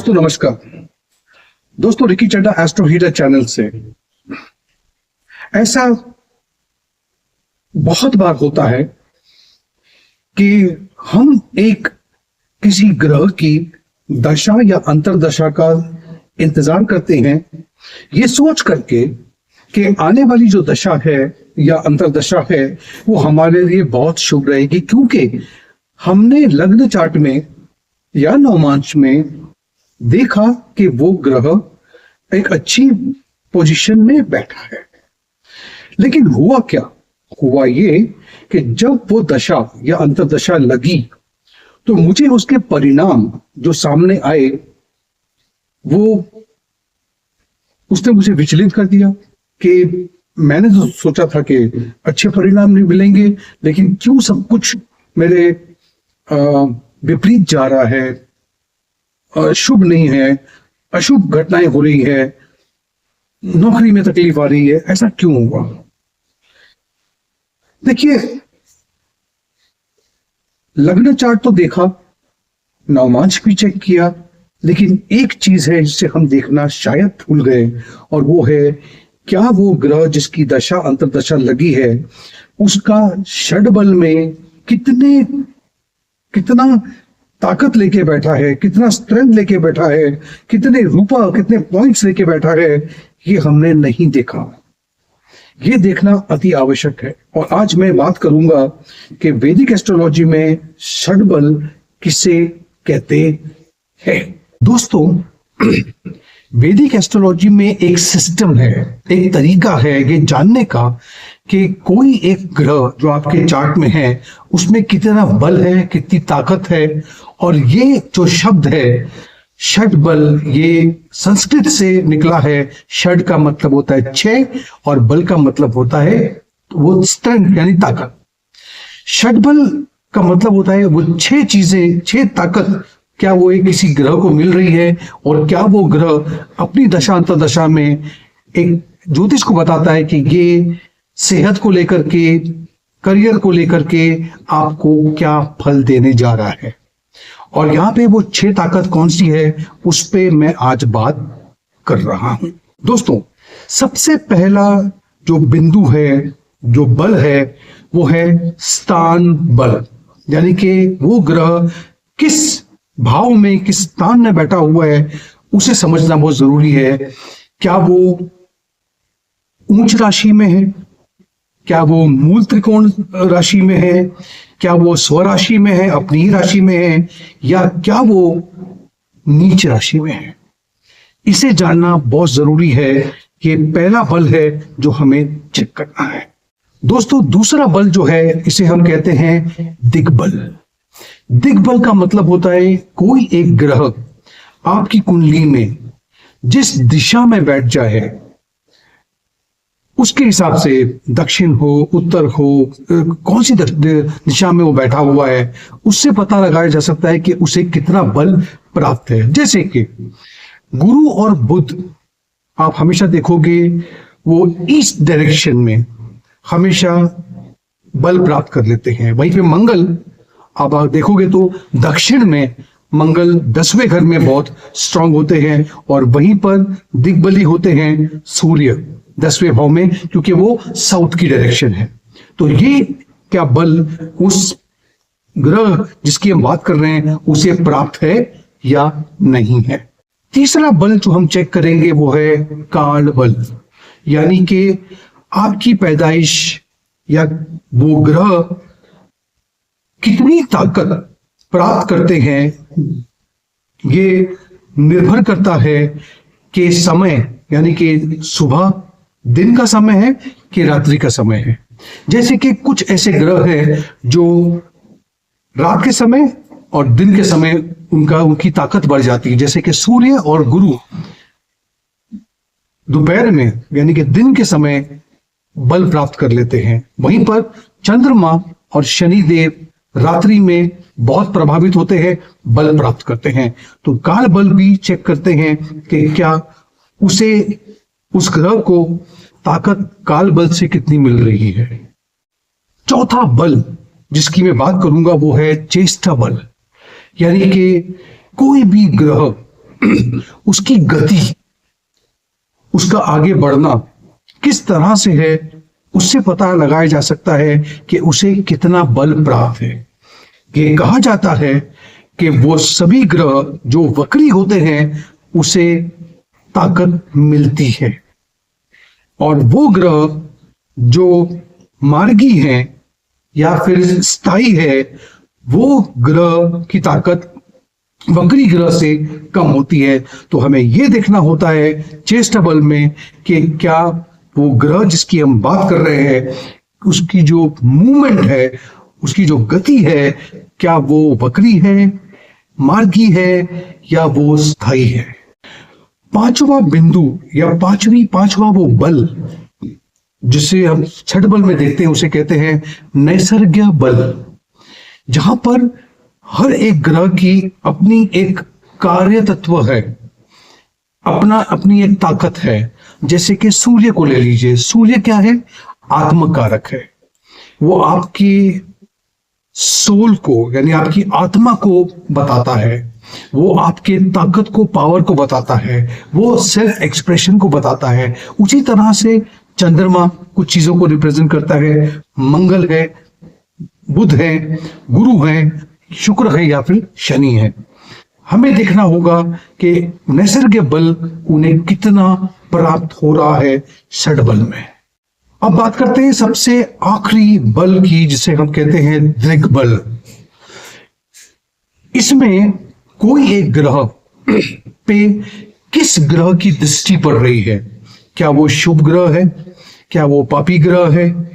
दोस्तों नमस्कार। दोस्तों Ricky Chaddha astro heater channel से ऐसा बहुत बार होता है कि हम एक किसी ग्रह की दशा या अंतरदशा का इंतजार करते हैं ये सोच करके कि आने वाली जो दशा है या अंतरदशा है वो हमारे लिए बहुत शुभ रहेगी, क्योंकि हमने लग्न चार्ट में या नवमांश में देखा कि वो ग्रह एक अच्छी पोजीशन में बैठा है। लेकिन हुआ क्या? हुआ ये कि जब वो दशा या अंतरदशा लगी तो मुझे उसके परिणाम जो सामने आए वो उसने मुझे विचलित कर दिया कि मैंने तो सोचा था कि अच्छे परिणाम नहीं मिलेंगे, लेकिन क्यों सब कुछ मेरे विपरीत जा रहा है, शुभ नहीं है, अशुभ घटनाएं हो रही है, नौकरी में तकलीफ आ रही है, ऐसा क्यों हुआ? देखिए, लग्न चार्ट तो देखा, नवमांश भी चेक किया, लेकिन एक चीज है जिसे हम देखना शायद भूल गए, और वो है क्या वो ग्रह जिसकी दशा अंतरदशा लगी है उसका षडबल में कितना ताकत लेके बैठा है, कितना स्ट्रेंथ लेके बैठा है, कितने रूपा, कितने पॉइंट्स लेके बैठा है, ये हमने नहीं देखा। ये देखना अति आवश्यक है। और आज मैं बात करूंगा कि वैदिक एस्ट्रोलॉजी में षडबल किसे कहते हैं। दोस्तों, वैदिक एस्ट्रोलॉजी में एक सिस्टम है, एक तरीका है ये जानने का कि कोई एक ग्रह जो आपके चार्ट में है उसमें कितना बल है, कितनी ताकत है। और ये जो शब्द है षड बल, ये संस्कृत से निकला है। षड का मतलब होता है छह और बल का मतलब होता है वो स्ट्रेंथ यानी ताकत। षड बल का मतलब होता है वो छह चीजें, छह ताकत क्या वो एक किसी ग्रह को मिल रही है, और क्या वो ग्रह अपनी दशा अंतरदशा में एक ज्योतिष को बताता है कि ये सेहत को लेकर के, करियर को लेकर के आपको क्या फल देने जा रहा है। और यहाँ पे वो छह ताकत कौन सी है उस पे मैं आज बात कर रहा हूं। दोस्तों, सबसे पहला जो बिंदु है, जो बल है, वो है स्थान बल, यानी कि वो ग्रह किस भाव में, किस स्थान में बैठा हुआ है उसे समझना बहुत जरूरी है। क्या वो उच्च राशि में है, क्या वो मूल त्रिकोण राशि में है, क्या वो स्वराशि में है, अपनी ही राशि में है, या क्या वो नीच राशि में है। इसे जानना बहुत जरूरी है। ये पहला बल है जो हमें चेक करना है। दोस्तों, दूसरा बल जो है इसे हम कहते हैं दिग्बल। दिग्बल का मतलब होता है कोई एक ग्रह आपकी कुंडली में जिस दिशा में बैठ जाए उसके हिसाब से, दक्षिण हो, उत्तर हो, कौन सी दिशा में वो बैठा हुआ है, उससे पता लगाया जा सकता है कि उसे कितना बल प्राप्त है। जैसे कि गुरु और बुध आप हमेशा देखोगे वो ईस्ट डायरेक्शन में हमेशा बल प्राप्त कर लेते हैं। वहीं पे मंगल आप देखोगे तो दक्षिण में मंगल 10वें घर में बहुत स्ट्रांग होते हैं, और वहीं पर दिग्बली होते हैं सूर्य 10वें भाव में, क्योंकि वो साउथ की डायरेक्शन है। तो ये क्या बल उस ग्रह जिसकी हम बात कर रहे हैं उसे प्राप्त है या नहीं है। तीसरा बल जो हम चेक करेंगे वो है काल बल, यानी कि आपकी पैदाइश या वो ग्रह कितनी ताकत प्राप्त करते हैं, ये निर्भर करता है कि समय, यानी कि सुबह दिन का समय है कि रात्रि का समय है। जैसे कि कुछ ऐसे ग्रह हैं जो रात के समय और दिन के समय उनकी ताकत बढ़ जाती है। जैसे कि सूर्य और गुरु दोपहर में यानी कि दिन के समय बल प्राप्त कर लेते हैं, वहीं पर चंद्रमा और शनि देव रात्रि में बहुत प्रभावित होते हैं, बल प्राप्त करते हैं। तो काल बल भी चेक करते हैं कि क्या उसे, उस ग्रह को ताकत काल बल से कितनी मिल रही है। चौथा बल जिसकी मैं बात करूंगा वो है चेष्टा बल, यानी कि कोई भी ग्रह उसकी गति, उसका आगे बढ़ना किस तरह से है, उससे पता लगाया जा सकता है कि उसे कितना बल प्राप्त है। ये कहा जाता है कि वो सभी ग्रह जो वक्री होते हैं उसे ताकत मिलती है, और वो ग्रह जो मार्गी हैं या फिर स्थायी है, वो ग्रह की ताकत वक्री ग्रह से कम होती है। तो हमें यह देखना होता है चेष्टा बल में कि क्या वो ग्रह जिसकी हम बात कर रहे हैं उसकी जो मूवमेंट है, उसकी जो गति है, क्या वो वक्री है, मार्गी है या वो स्थायी है। पांचवा बिंदु या पांचवा वो बल जिसे हम छठ बल में देखते हैं उसे कहते हैं नैसर्गिक बल, जहां पर हर एक ग्रह की अपनी एक कार्य तत्व है, अपनी एक ताकत है। जैसे कि सूर्य को ले लीजिए, सूर्य क्या है, आत्मकारक है। वो आपकी सोल को यानी आपकी आत्मा को बताता है, वो आपके ताकत को, पावर को बताता है, वो सेल्फ एक्सप्रेशन को बताता है। उसी तरह से चंद्रमा कुछ चीजों को रिप्रेजेंट करता है, मंगल है, बुध है, गुरु है, शुक्र है या फिर शनि है। हमें देखना होगा कि नैसर्गिक बल उन्हें कितना प्राप्त हो रहा है षड बल में। अब बात करते हैं सबसे आखिरी बल की, जिसे हम कहते हैं दृग बल। इसमें कोई एक ग्रह पे किस ग्रह की दृष्टि पड़ रही है, क्या वो शुभ ग्रह है, क्या वो पापी ग्रह है,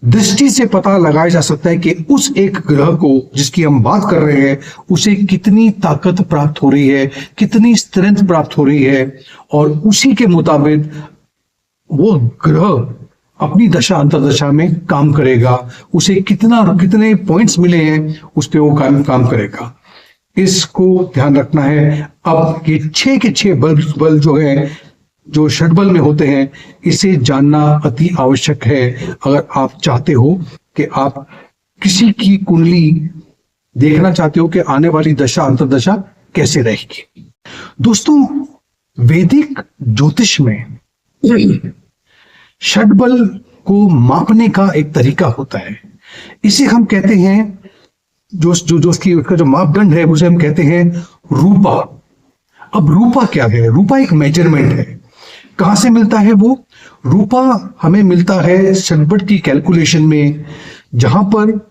दृष्टि से पता लगाया जा सकता है कि उस एक ग्रह को जिसकी हम बात कर रहे हैं उसे कितनी ताकत प्राप्त हो रही है, कितनी स्ट्रेंथ प्राप्त हो रही है, और उसी के मुताबिक वो ग्रह अपनी दशा अंतर्दशा में काम करेगा। उसे कितने पॉइंट्स मिले हैं उस पर वो काम करेगा। इसको ध्यान रखना है। अब ये 6 के 6 बल जो है, जो षडबल में होते हैं, इसे जानना अति आवश्यक है अगर आप चाहते हो कि आप किसी की कुंडली देखना चाहते हो कि आने वाली दशा अंतर्दशा कैसे रहेगी। दोस्तों, वैदिक ज्योतिष में षडबल को मापने का एक तरीका होता है। इसे हम कहते हैं उसका जो मापदंड है उसे हम कहते हैं रूपा। अब रूपा क्या है? रूपा एक मेजरमेंट है। कहां से मिलता है वो रूपा? हमें मिलता है षडबल की कैलकुलेशन में, जहां पर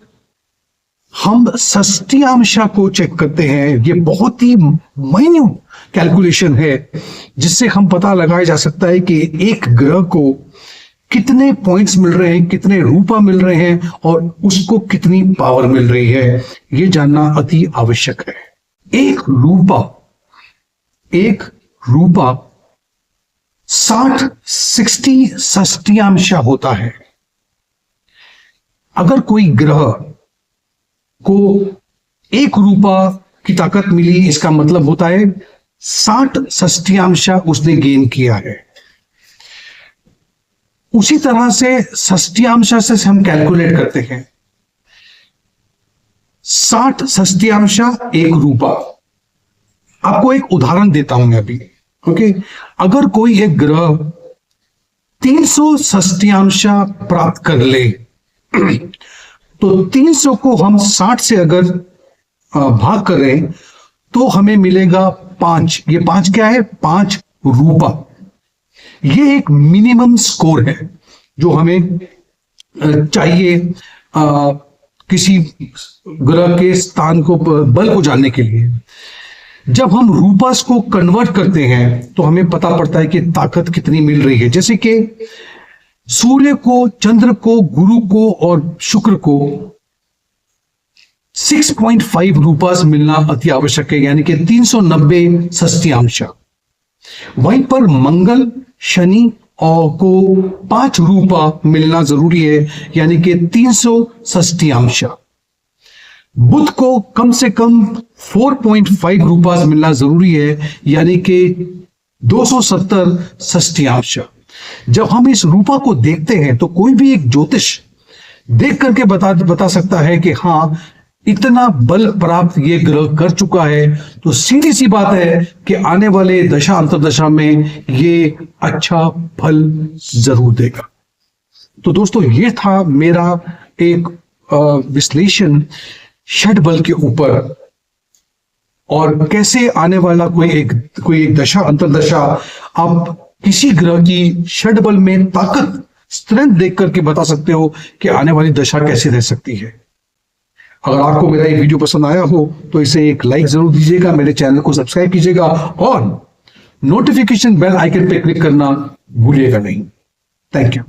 हम षष्टियांशा को चेक करते हैं। ये बहुत ही माइन्यूट कैलकुलेशन है जिससे हम पता लगाया जा सकता है कि एक ग्रह को कितने पॉइंट्स मिल रहे हैं, कितने रूपा मिल रहे हैं और उसको कितनी पावर मिल रही है। ये जानना अति आवश्यक है। एक रूपा 60 षष्टियांशा होता है। अगर कोई ग्रह को एक रूपा की ताकत मिली, इसका मतलब होता है 60 षष्टियांशा उसने गेन किया है। उसी तरह से षष्टियांशा से हम कैलकुलेट करते हैं 60 षष्टियांशा एक रूपा। आपको एक उदाहरण देता हूं मैं अभी। ओके, अगर कोई एक ग्रह 300 षष्टियांशा प्राप्त कर ले तो 300 को हम 60 से अगर भाग करें तो हमें मिलेगा 5। ये 5 क्या है? 5 रूपा। ये एक मिनिमम स्कोर है जो हमें चाहिए किसी ग्रह के स्थान को, बल को जानने के लिए। जब हम रूपास को कन्वर्ट करते हैं तो हमें पता पड़ता है कि ताकत कितनी मिल रही है। जैसे कि सूर्य को, चंद्र को, गुरु को और शुक्र को 6.5 रूपास मिलना अति आवश्यक है, यानी कि 390 षष्टियांशा। वहीं पर मंगल, शनि और को 5 रूपा मिलना जरूरी है, यानी कि 300 षष्टियांशा। बुध को कम से कम 4.5 रूपास मिलना जरूरी है, यानी कि 270 षष्टियांशा। जब हम इस रूपा को देखते हैं तो कोई भी एक ज्योतिष देख करके बता सकता है कि हाँ, इतना बल प्राप्त ये ग्रह कर चुका है, तो सीधी सी बात है कि आने वाले दशा अंतरदशा में ये अच्छा फल जरूर देगा। तो दोस्तों, ये था मेरा एक विश्लेषण षड बल के ऊपर, और कैसे आने वाला कोई एक दशा अंतरदशा आप किसी ग्रह की षड बल में ताकत, स्ट्रेंथ देख करके बता सकते हो कि आने वाली दशा कैसे रह सकती है। अगर आपको मेरा ये वीडियो पसंद आया हो तो इसे एक लाइक जरूर दीजिएगा, मेरे चैनल को सब्सक्राइब कीजिएगा और नोटिफिकेशन बेल आइकन पे क्लिक करना भूलिएगा नहीं। Thank you.